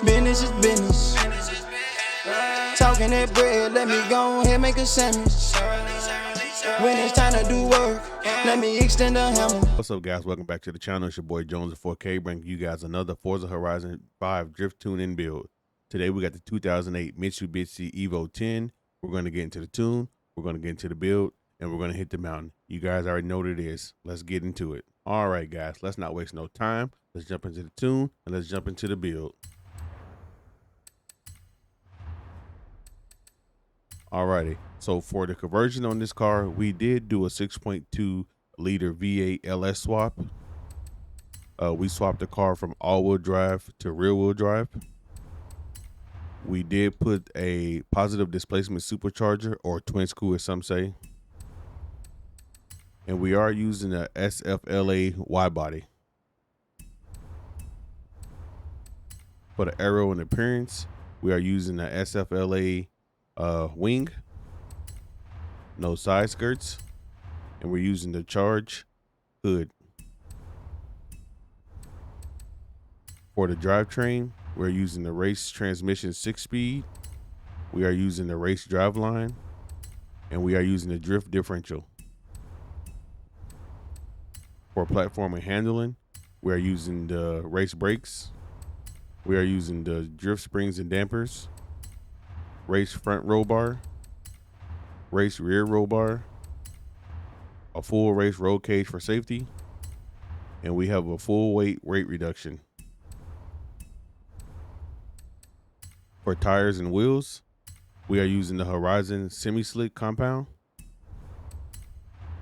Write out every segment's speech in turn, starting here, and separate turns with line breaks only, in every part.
Business is business. Talking that bread, let me go ahead make a sandwich. When it's time to do work, let me extend the hammer.
What's up, guys? Welcome back to the channel. It's your boy Jones at 4K, bringing you guys another Forza Horizon 5 drift tune in build. Today we got the 2008 Mitsubishi Evo 10. We're going to get into the tune, we're going to get into the build, and we're going to hit the mountain. You guys already know what it is. Let's get into it. All right, guys, let's not waste no time. Let's jump into the tune and let's jump into the build. Alrighty, so for the conversion on this car, we did do a 6.2 liter V8 LS swap. We swapped the car from all-wheel drive to rear-wheel drive. We did put a positive displacement supercharger, or twin screw as some say. And we are using a SFLA wide body. For the aero and appearance, we are using the SFLA wing, no side skirts, and we're using the charge hood. For the drivetrain, we're using the race transmission 6-speed, we are using the race driveline, and we are using the drift differential. For platform and handling, we are using the race brakes, we are using the drift springs and dampers, race front roll bar, race rear roll bar, a full race roll cage for safety, and we have a full weight reduction. For tires and wheels, we are using the Horizon semi-slick compound.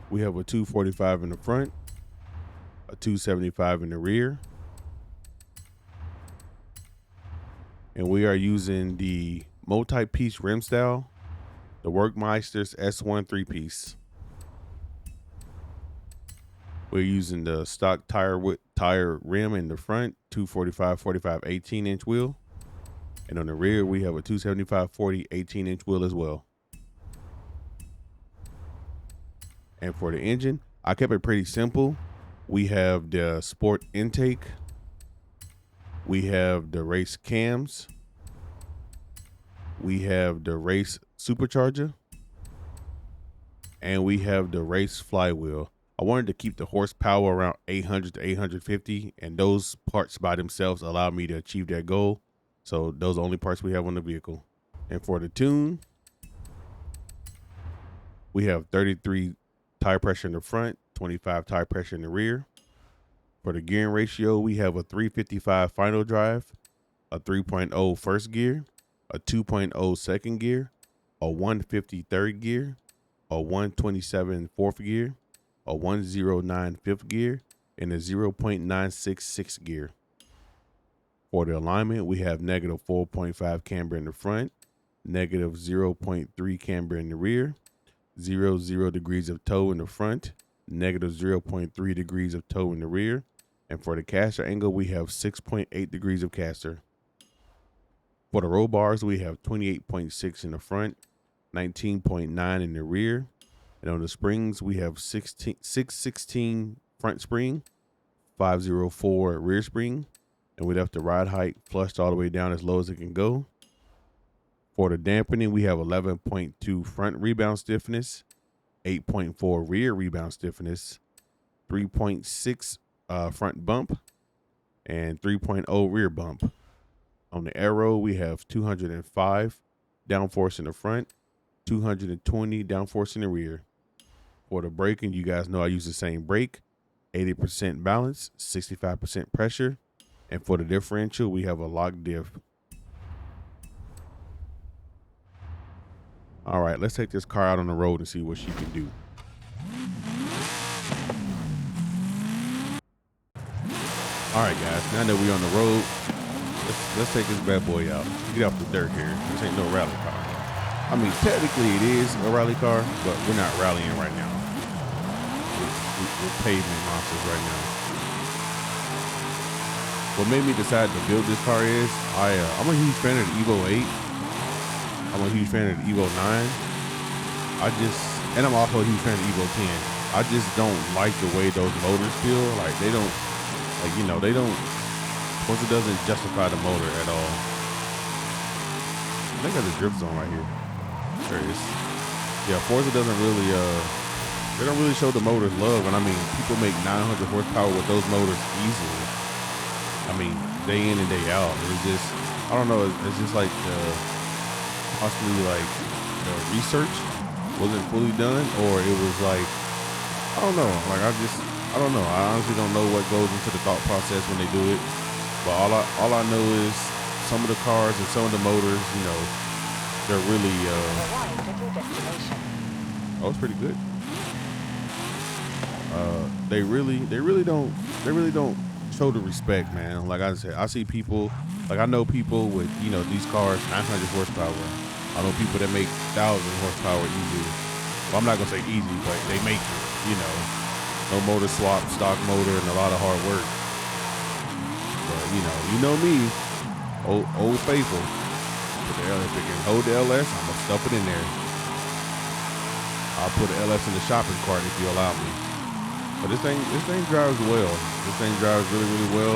We have a 245 in the front, a 275 in the rear, and we are using the multi-piece rim style, the Workmeister's S1 3-piece. We're using the stock tire rim in the front, 245/45 18-inch wheel, and on the rear we have a 275/40 18-inch wheel as well. And for the engine, I kept it pretty simple. We have the sport intake, we have the race cams, we have the race supercharger, and we have the race flywheel. I wanted to keep the horsepower around 800 to 850, and those parts by themselves allow me to achieve that goal. So those are the only parts we have on the vehicle. And for the tune, we have 33 tire pressure in the front, 25 tire pressure in the rear. For the gearing ratio, we have a 355 final drive, a 3.0 first gear, a 2.0 second gear, a 150 third gear, a 127 fourth gear, a 109 fifth gear, and a 0.96 sixth gear. For the alignment, we have negative 4.5 camber in the front, negative 0.3 camber in the rear, 0 degrees of toe in the front, negative 0.3 degrees of toe in the rear, and for the caster angle, we have 6.8 degrees of caster. For the roll bars, we have 28.6 in the front, 19.9 in the rear, and on the springs, we have 616 front spring, 504 rear spring, and we left the ride height flushed all the way down as low as it can go. For the dampening, we have 11.2 front rebound stiffness, 8.4 rear rebound stiffness, 3.6 front bump, and 3.0 rear bump. On the aero, we have 205 downforce in the front, 220 downforce in the rear. For the braking, you guys know I use the same brake, 80% balance, 65% pressure. And for the differential, we have a lock diff. All right, let's take this car out on the road and see what she can do. All right, guys, now that we're on the road, let's take this bad boy out. Get off the dirt here. This ain't no rally car. I mean, technically it is a rally car, but we're not rallying right now. We're pavement monsters right now. What made me decide to build this car is I'm a huge fan of the Evo 8. I'm a huge fan of the Evo 9. And I'm also a huge fan of the Evo 10. I just don't like the way those motors feel. Like they don't, Forza doesn't justify the motor at all. they got the drift zone right here. There it is. Yeah, Forza doesn't really they don't really show the motors love, and I mean people make 900 horsepower with those motors easily. I mean day in and day out. It's just I don't know. It's just like possibly like the research wasn't fully done, or it was like I don't know. Like I don't know. I honestly don't know what goes into the thought process when they do it. But all I know is some of the cars and some of the motors, you know, they're really oh, it's pretty good. They really don't show the respect, man. Like I said, I see people, like I know people with, you know, these cars 900 horsepower. I know people that make 1,000 horsepower easy. Well, I'm not gonna say easy, but they make it, you know. No motor swap, stock motor, and a lot of hard work. But you know me, old faithful. Put the LS, if it can hold the LS, I'm gonna stuff it in there. I'll put the LS in the shopping cart if you allow me. But this thing drives well. This thing drives really, really well.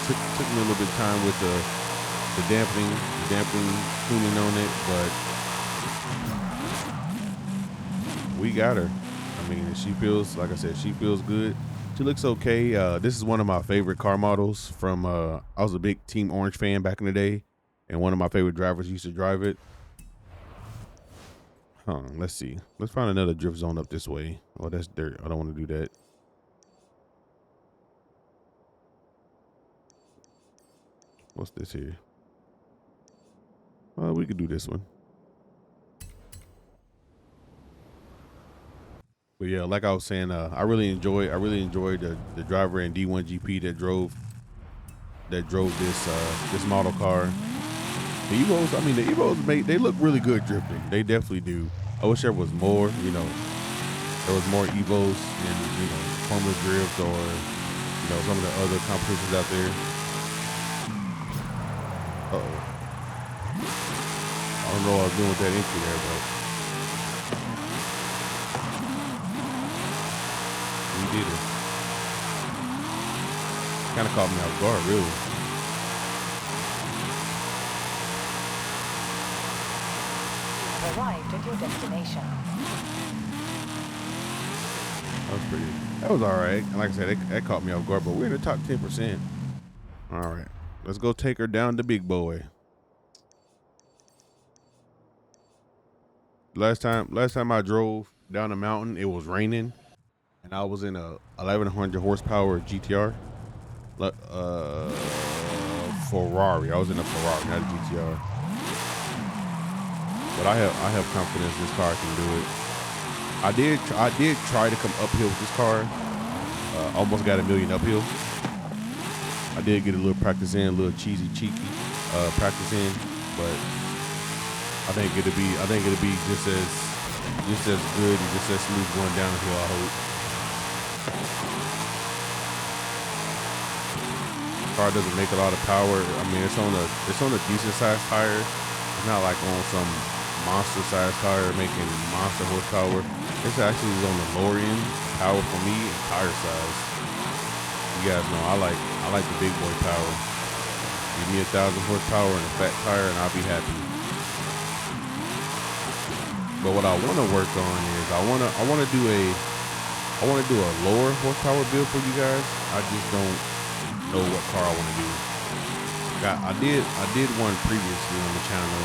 Took me a little bit of time with the dampening tuning on it, but we got her. I mean, she feels, like I said, she feels good. She looks okay. This is one of my favorite car models from, I was a big Team Orange fan back in the day, and one of my favorite drivers used to drive it. Let's see. Let's find another drift zone up this way. Oh, that's dirt. I don't want to do that. What's this here? We could do this one. But yeah, like I was saying, I really enjoyed the driver in D1 GP that drove this model car. The Evos, I mean, the Evos they look really good drifting. They definitely do. I wish there was more, you know, there was more Evos in, you know, Formula Drift or, you know, some of the other competitions out there. Uh-oh. I don't know what I was doing with that entry there, but we did it. Kind of caught me off guard, really.
Arrived at your destination.
That was all right. And like I said, that caught me off guard, but we're in the top 10%. All right, let's go take her down to Big Boy. Last time I drove down the mountain, it was raining, and I was in a 1100 horsepower GTR, Ferrari. I was in a Ferrari, not a GTR. But I have confidence this car can do it. I did try to come uphill with this car. Almost got a million uphill. I did get a little practice in, a little cheeky practice in, but I think it'll be just as good and just as smooth going downhill, I hope. The car doesn't make a lot of power. I mean, it's on a decent sized tire. It's not like on some monster sized tire making monster horsepower. It's actually on the lower end power for me and tire size. You guys know I like the big boy power. Give me 1,000 horsepower and a fat tire and I'll be happy. But what I want to work on is I want to do a lower horsepower build for you guys. I just don't know what car I want to do. I did one previously on the channel.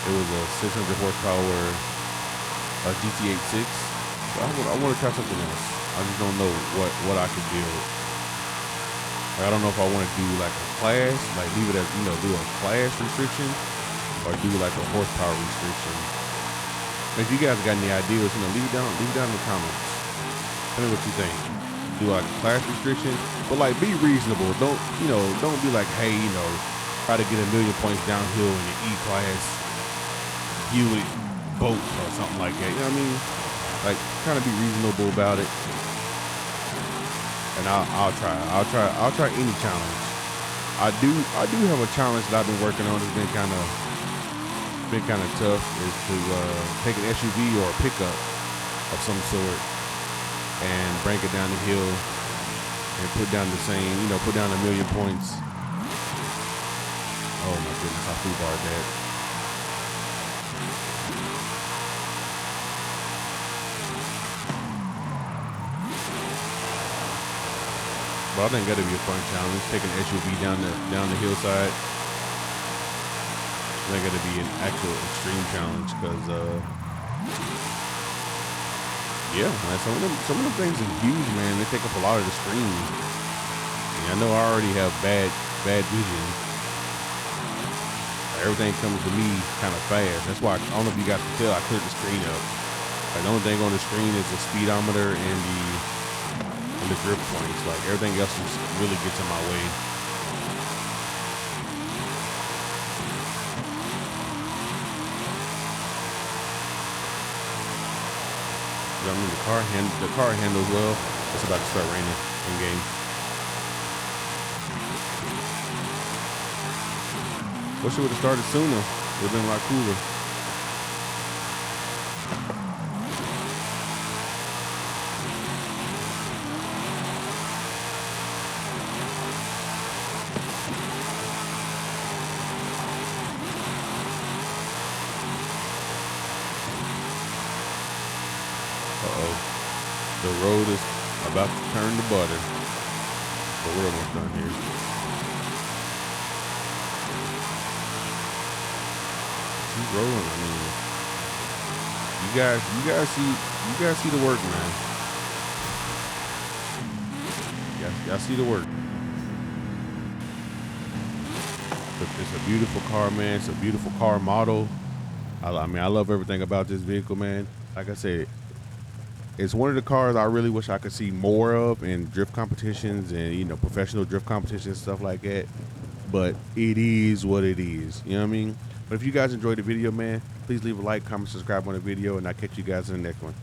It was a 600 horsepower GT86. I want to try something else. I just don't know what I could build. Like, I don't know if I want to do like a class, like leave it as, you know, do a class restriction, or do like a horsepower restriction. If you guys got any ideas, you know, leave it down in the comments. Tell me what you think. Do like a class restriction, but like be reasonable. Don't be like, hey, you know, try to get 1 million points downhill in the E-class Buick boat or something like that. You know what I mean? Like, kind of be reasonable about it. And I'll try any challenge. I do have a challenge that I've been working on. It's been kind of tough. Is to take an SUV or a pickup of some sort and break it down the hill and put down 1 million points. Oh my goodness, I flew barred that. But I think that'd be a fun challenge. Taking an SUV down the hillside. I think that'd be an actual extreme challenge because yeah, man, some of them things are huge, man. They take up a lot of the screen. I know I already have bad vision. Everything comes to me kind of fast. That's why I don't know if you guys can tell I cleared the screen up. Like, the only thing on the screen is the speedometer and the grip points. Like, everything else just really gets in my way. I mean, the car handles well. It's about to start raining in game. Wish it would have started sooner. Would have been a lot cooler. The road is about to turn to butter. But we're almost done here. Keep rolling. I mean, you guys see the work, man. Y'all see the work. It's a beautiful car, man. It's a beautiful car model. I mean, I love everything about this vehicle, man. Like I said, it's one of the cars I really wish I could see more of in drift competitions and, you know, professional drift competitions, stuff like that. But it is what it is. You know what I mean? But if you guys enjoyed the video, man, please leave a like, comment, subscribe on the video, and I'll catch you guys in the next one.